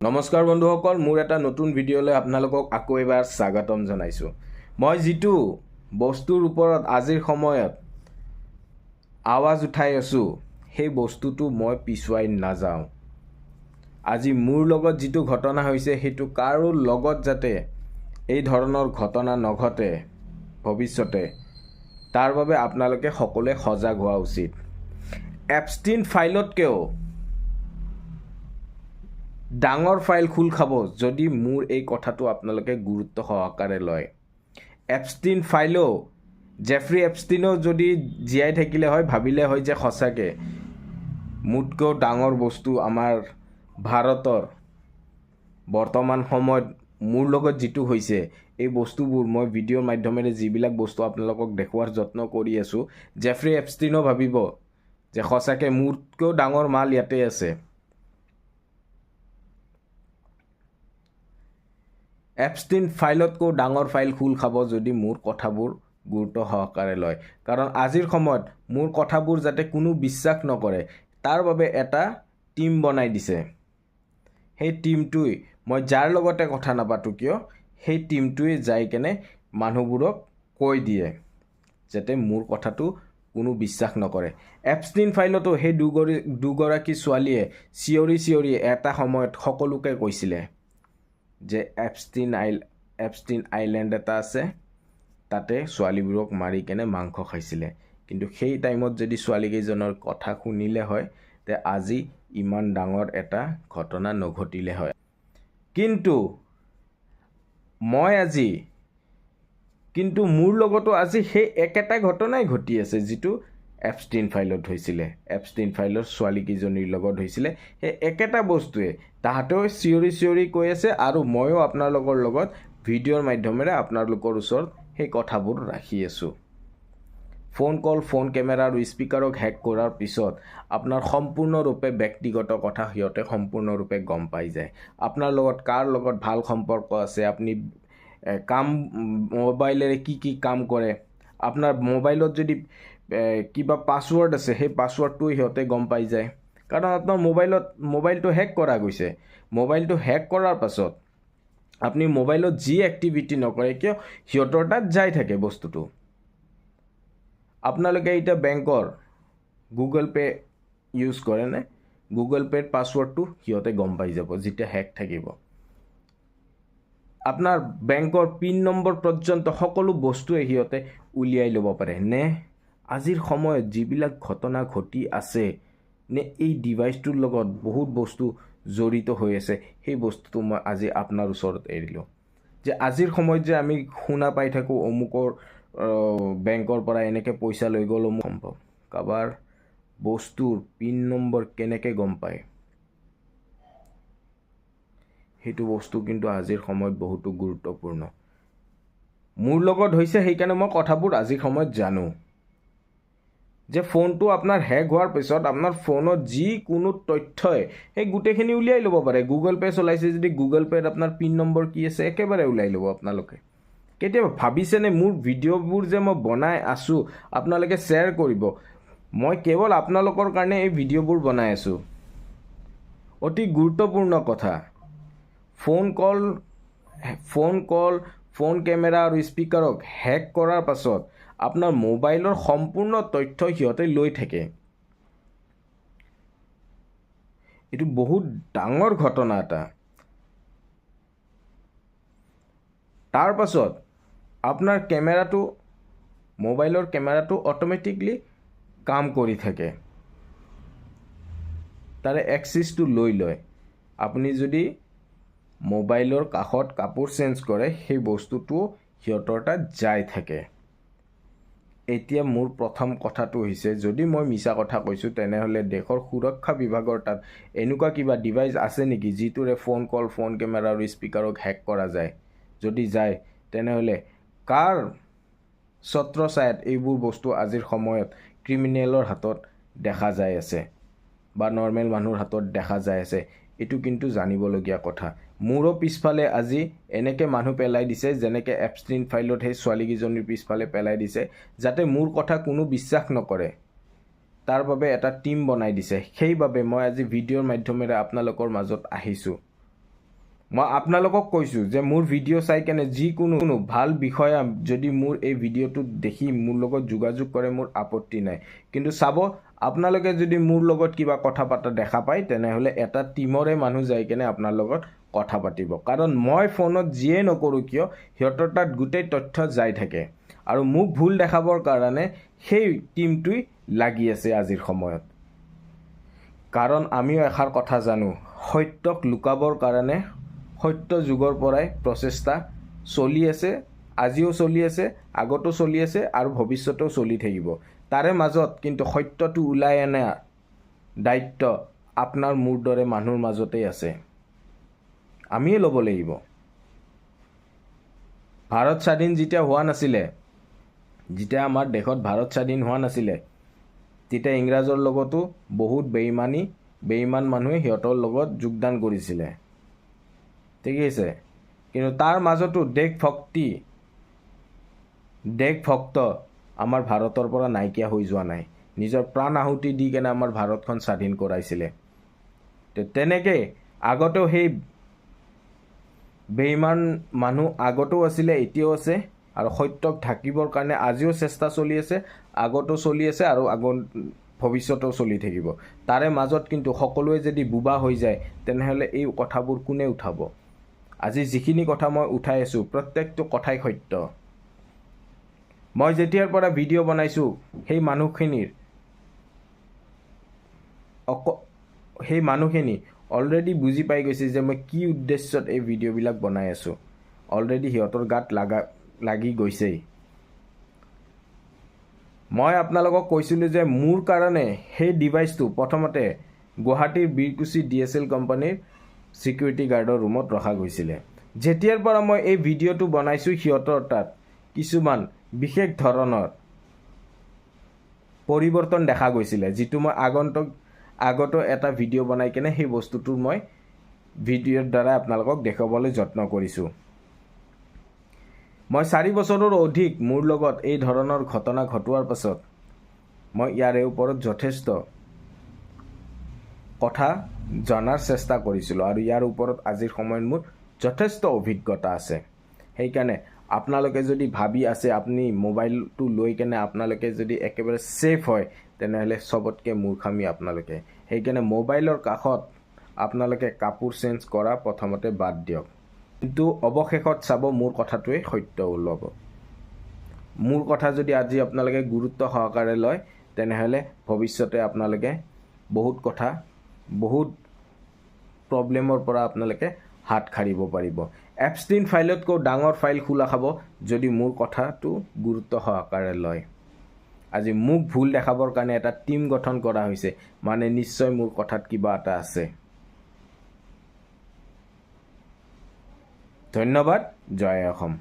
নমস্কাৰ বন্ধুসকল, মোৰ এটা নতুন ভিডিঅ'লৈ আপোনালোকক আকৌ এবাৰ স্বাগতম জনাইছোঁ। মই যিটো বস্তুৰ ওপৰত আজিৰ সময়ত আৱাজ উঠাই আছোঁ, সেই বস্তুটো মই পিছুৱাই নাযাওঁ। আজি মোৰ লগত যিটো ঘটনা হৈছে, সেইটো কাৰো লগত যাতে এই ধৰণৰ ঘটনা নঘটে ভৱিষ্যতে, তাৰ বাবে আপোনালোকে সকলোৱে সজাগ হোৱা উচিত। এপষ্টিন ফাইলতকৈও ডাঙৰ ফাইল খোল খাব যদি মোৰ এই কথাটো আপোনালোকে গুৰুত্ব সহকাৰে লয়। এপষ্টিন ফাইলো, জেফ্ৰি এপষ্টিনো যদি জীয়াই থাকিলে হয়, ভাবিলে হয় যে সঁচাকৈ মোতকৈও ডাঙৰ বস্তু আমাৰ ভাৰতৰ বৰ্তমান সময়ত মোৰ লগত যিটো হৈছে, এই বস্তুবোৰ মই ভিডিঅ'ৰ মাধ্যমেৰে যিবিলাক বস্তু আপোনালোকক দেখুওৱাৰ যত্ন কৰি আছোঁ, জেফ্ৰি এপষ্টিনো ভাবিব যে সঁচাকৈ মোতকৈও ডাঙৰ মাল ইয়াতে আছে। এপষ্টিন ফাইলতকৈও ডাঙৰ ফাইল খোল খাব যদি মোৰ কথাবোৰ গুৰুত্ব সহকাৰে লয়। কাৰণ আজিৰ সময়ত মোৰ কথাবোৰ যাতে কোনো বিশ্বাস নকৰে, তাৰ বাবে এটা টীম বনাই দিছে। সেই টীমটোৱে মই যাৰ লগতে কথা নাপাতোঁ কিয়, সেই টীমটোৱে যাই কেনে মানুহবোৰক কৈ দিয়ে যাতে মোৰ কথাটো কোনো বিশ্বাস নকৰে। এপষ্টিন ফাইলতো সেই দুগৰাকী ছোৱালীয়ে চিঞৰি এটা সময়ত সকলোকে কৈছিলে যে এপষ্টিন আইলেণ্ড এটা আছে, তাতে ছোৱালীবোৰক মাৰি কেনে মাংস খাইছিলে। কিন্তু সেই টাইমত যদি ছোৱালীকেইজনৰ কথা শুনিলে হয়, তে আজি ইমান ডাঙৰ এটা ঘটনা নঘটিলে হয়। কিন্তু মোৰ লগতো আজি সেই একেটা ঘটনাই ঘটি আছে, যিটো এপষ্টিন ফাইলত হৈছিলে, এপষ্টিন ফাইলৰ ছোৱালীকেইজনীৰ লগত হৈছিলে। সেই একেটা বস্তুৱে তাহাঁতেও চিঞৰি কৈ আছে, আৰু ময়ো আপোনালোকৰ লগত ভিডিঅ'ৰ মাধ্যমেৰে আপোনালোকৰ ওচৰত সেই কথাবোৰ ৰাখি আছোঁ। ফোন কল, ফোন কেমেৰা আৰু স্পীকাৰক হেক কৰাৰ পিছত আপোনাৰ সম্পূৰ্ণৰূপে ব্যক্তিগত কথা সিহঁতে সম্পূৰ্ণৰূপে গম পাই যায়। আপোনাৰ লগত কাৰ লগত ভাল সম্পৰ্ক আছে, আপুনি মোবাইলেৰে কি কাম কৰে, আপোনাৰ মোবাইলত যদি কিবা পাছৱৰ্ড আছে, সেই পাছৱৰ্ডটো সিহঁতে গম পাই যায়। কাৰণ আপোনাৰ মোবাইলটো হেক কৰা গৈছে। মোবাইলটো হেক কৰাৰ পাছত আপুনি মোবাইলত যি এক্টিভিটি নকৰে কিয়, সিহঁতৰ তাত যাই থাকে বস্তুটো। আপোনালোকে এতিয়া বেংকৰ গুগল পে' ইউজ কৰেনে? গুগল পে'ৰ পাছৱৰ্ডটো সিহঁতে গম পাই যাব যেতিয়া হেক থাকিব। আপোনাৰ বেংকৰ পিন নম্বৰ পৰ্যন্ত সকলো বস্তুৱে সিহঁতে উলিয়াই ল'ব পাৰে। নে আজিৰ সময়ত যিবিলাক ঘটনা ঘটি আছে, নে এই ডিভাইচটোৰ লগত বহুত বস্তু জড়িত হৈ আছে, সেই বস্তুটো মই আজি আপোনাৰ ওচৰত এৰিলোঁ। যে আজিৰ সময়ত যে আমি শুনা পাই থাকোঁ, অমুকৰ বেংকৰ পৰা এনেকৈ পইচা লৈ গ'ল, সম্ভৱ কাৰোবাৰ বস্তুৰ পিন নম্বৰ কেনেকৈ গম পায়, সেইটো বস্তু কিন্তু আজিৰ সময়ত বহুতো গুৰুত্বপূৰ্ণ। মোৰ লগত হৈছে, সেইকাৰণে মই কথাবোৰ আজিৰ সময়ত জানো। যে ফোনটো আপোনাৰ হেক হোৱাৰ পিছত আপোনাৰ ফোনত যিকোনো তথ্যই সেই গোটেইখিনি উলিয়াই ল'ব পাৰে। গুগল পে' চলাইছে যদি গুগল পে'ত আপোনাৰ পিন নম্বৰ কি আছে একেবাৰে ওলাই ল'ব আপোনালোকে। কেতিয়াবা ভাবিছেনে মোৰ ভিডিঅ'বোৰ যে মই বনাই আছোঁ, আপোনালোকে শ্বেয়াৰ কৰিব। মই কেৱল আপোনালোকৰ কাৰণে এই ভিডিঅ'বোৰ বনাই আছোঁ। অতি গুৰুত্বপূৰ্ণ কথা। ফোন কল, ফোন কেমেৰা আৰু স্পীকাৰক হেক কৰাৰ পাছত আপোনাৰ মোবাইলৰ সম্পূৰ্ণ তথ্য সিহঁতে লৈ থাকে। এইটো বহুত ডাঙৰ ঘটনা এটা। তাৰ পাছত আপোনাৰ মোবাইলৰ কেমেৰাটো অট'মেটিকলি কাম কৰি থাকে, তাৰে এক্সিছটো লৈ লয়। আপুনি যদি মোবাইলৰ কাষত কাপোৰ চেঞ্জ কৰে, সেই বস্তুটো সিহঁতৰ তাত যাই থাকে। এতিয়া মোৰ প্ৰথম কথাটো হৈছে, যদি মই মিছা কথা কৈছোঁ, তেনেহ'লে দেশৰ সুৰক্ষা বিভাগৰ তাত এনেকুৱা কিবা ডিভাইচ আছে নেকি যিটোৰে ফোন কল, ফোন কেমেৰা আৰু স্পীকাৰক হেক কৰা যায়? যদি যায়, তেনেহ'লে কাৰ ছত্ৰছায়াত এইবোৰ বস্তু আজিৰ সময়ত ক্ৰিমিনেলৰ হাতত দেখা যাই আছে বা নৰ্মেল মানুহৰ হাতত দেখা যাই আছে? এইটো কিন্তু জানিবলগীয়া কথা। মোৰো পিছফালে আজি এনেকৈ মানুহ পেলাই দিছে, যেনেকৈ এপষ্টিন ফাইলত সেই ছোৱালীকেইজনীৰ পিছফালে পেলাই দিছে, যাতে মোৰ কথা কোনো বিশ্বাস নকৰে। তাৰ বাবে এটা টীম বনাই দিছে। সেইবাবে মই আজি ভিডিঅ'ৰ মাধ্যমেৰে আপোনালোকৰ মাজত আহিছোঁ। মই আপোনালোকক কৈছোঁ যে মোৰ ভিডিঅ' চাই কেনে যিকোনো ভাল বিষয়ে যদি মোৰ এই ভিডিঅ'টো দেখি মোৰ লগত যোগাযোগ কৰে মোৰ আপত্তি নাই, কিন্তু চাব আপোনালোকে যদি মোৰ লগত কিবা কথা পতা দেখা পায় তেনেহ'লে এটা টীমৰে মানুহ যাই কেনে আপোনাৰ লগত কথা পাতিব, কাৰণ মই ফোনত যিয়ে নকৰোঁ কিয় সিহঁতৰ তাত গোটেই তথ্য যাই থাকে আৰু মোক ভুল দেখাবৰ কাৰণে সেই টীমটোই লাগি আছে আজিৰ সময়ত। কাৰণ আমিও এষাৰ কথা জানো, সত্যক লুকাবৰ কাৰণে সত্য যুগৰ পৰাই প্ৰচেষ্টা চলি আছে, আজিও চলি আছে, আগতো চলি আছে আৰু ভৱিষ্যতেও চলি থাকিব। তাৰে মাজত কিন্তু সত্যটো ওলাই অনা দায়িত্ব আপোনাৰ মোৰ দৰে মানুহৰ মাজতেই আছে, আমিয়ে ল'ব লাগিব। ভাৰত স্বাধীন যেতিয়া হোৱা নাছিলে, যেতিয়া আমাৰ দেশত ভাৰত স্বাধীন হোৱা নাছিলে, তেতিয়া ইংৰাজৰ লগতো বহুত বেইমান মানুহে সিহঁতৰ লগত যোগদান কৰিছিলে, ঠিক আছে। কিন্তু তাৰ মাজতো দেশভক্ত আমাৰ ভাৰতৰ পৰা নাইকিয়া হৈ যোৱা নাই, নিজৰ প্ৰাণ আহুতি দি কেনে আমাৰ ভাৰতখন স্বাধীন কৰাইছিলে। তেনেকৈ আগতেও সেই বেইমান মানুহ আগতেও আছিলে, এতিয়াও আছে, আৰু সত্যক ঢাকিবৰ কাৰণে আজিও চেষ্টা চলি আছে, আগতো চলি আছে আৰু ভৱিষ্যতেও চলি থাকিব। তাৰে মাজত কিন্তু সকলোৱে যদি বোবা হৈ যায় তেনেহ'লে এই কথাবোৰ কোনে উঠাব? আজি যিখিনি কথা মই উঠাই আছোঁ প্ৰত্যেকটো কথাই সত্য। মই যেতিয়াৰ পৰা ভিডিঅ' বনাইছোঁ সেই মানুহখিনি অলৰেডি বুজি পাই গৈছে যে মই কি উদ্দেশ্যত এই ভিডিঅ'বিলাক বনাই আছোঁ, অলৰেডি সিহঁতৰ গাত লাগি গৈছেই। মই আপোনালোকক কৈছিলোঁ যে মোৰ কাৰণে সেই ডিভাইচটো প্ৰথমতে গুৱাহাটীৰ বীৰকুছি DSL কোম্পানীৰ ছিকিউৰিটি গাৰ্ডৰ ৰুমত ৰখা গৈছিলে। যেতিয়াৰ পৰা মই এই ভিডিঅ'টো বনাইছোঁ সিহঁতৰ তাত কিছুমান বিশেষ ধৰণৰ পৰিৱৰ্তন দেখা গৈছিলে, যিটো মই আগতো এটা ভিডিঅ' বনাই কেনে সেই বস্তুটো মই ভিডিঅ'ৰ দ্বাৰা আপোনালোকক দেখুৱাবলৈ যত্ন কৰিছোঁ। মই 4 বছৰৰ অধিক মোৰ লগত এই ধৰণৰ ঘটনা ঘটোৱাৰ পাছত মই ইয়াৰে ওপৰত যথেষ্ট কথা জনাৰ চেষ্টা কৰিছিলোঁ আৰু ইয়াৰ ওপৰত আজিৰ সময়ত মোৰ যথেষ্ট অভিজ্ঞতা আছে। সেইকাৰণে আপোনালোকে যদি ভাবি আছে আপুনি মোবাইলটো লৈ কেনে আপোনালোকে যদি একেবাৰে ছেফ হয় তেনেহ'লে চবতকৈ মূৰ্খামি আপোনালোকে। সেইকাৰণে মোবাইলৰ কাষত আপোনালোকে কাপোৰ চেঞ্জ কৰা প্ৰথমতে বাদ দিয়ক, কিন্তু অৱশেষত চাব মোৰ কথাটোৱে সত্য ওলাব। মোৰ কথা যদি আজি আপোনালোকে গুৰুত্ব সহকাৰে লয় তেনেহ'লে ভৱিষ্যতে আপোনালোকে বহুত প্ৰব্লেমৰ পৰা আপোনালোকে হাত সাৰিব পাৰিব। এপষ্টিন ফাইলতকৈ ডাঙৰ ফাইল খোলা খাব যদি মোৰ কথাটো গুৰুত্ব সহকাৰে লয়। আজি মোক ভুল দেখাবৰ কাৰণে এটা টীম গঠন কৰা হৈছে, মানে নিশ্চয় মোৰ কথাত কিবা এটা আছে। ধন্যবাদ। জয় অসম।